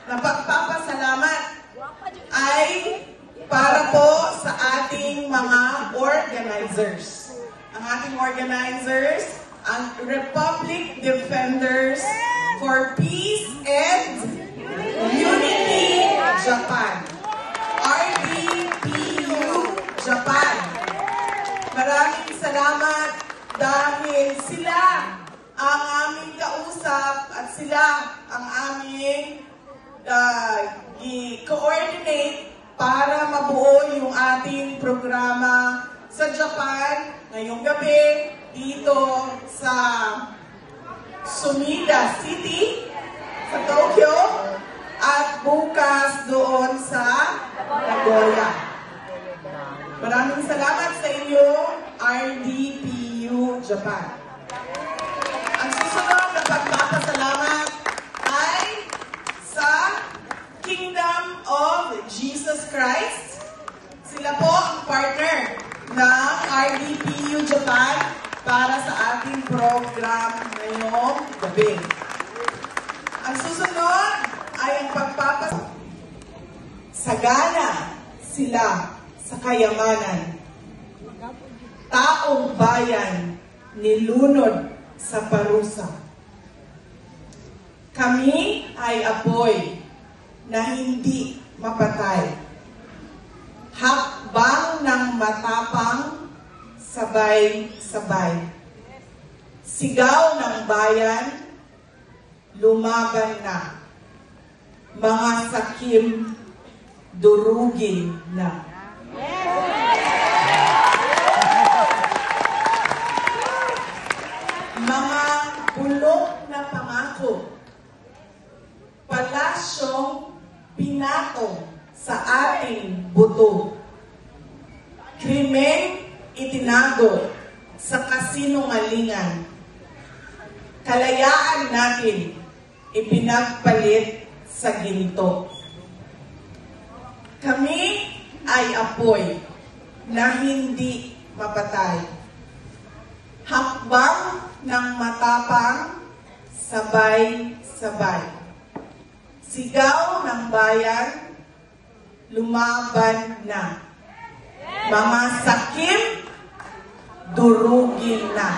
na pagpapasalamat ay para po sa ating mga organizers. Ang ating organizers, ang Republic Defenders for Peace and Unity Japan. RDPU Japan. Maraming salamat dahil sila ang aming kausap at sila ang aming i-coordinate para mabuo yung ating programa sa Japan ngayong gabi dito sa Sumida City, sa Tokyo, at bukas doon sa Nagoya. Maraming salamat sa inyo, RDPU Japan. Ang susunod na pagpapasalamat ay sa Kingdom of Jesus Christ. Sila po ang partner ng RDPU Japan para sa ating program ngayong gabi. Ang susunod ay ang pagpapasalamat. Sagana sila sa kayamanan. Taong bayan nilunod sa parusa. Kami ay apoy na hindi mapatay. Hakbang ng matapang, sabay-sabay. Sigaw ng bayan, lumaban na. Mga sakim, durugin na. Mga bulok na pangako, palasyong pinatong sa ating buto. Krimen itinago sa kasinungalingan. Kalayaan natin ipinagpalit sa ginto. Kami ay apoy na hindi mapatay. Hakbang ng matapang, sabay-sabay. Sigaw ng bayan, lumaban na. Mga sakim, durugin na.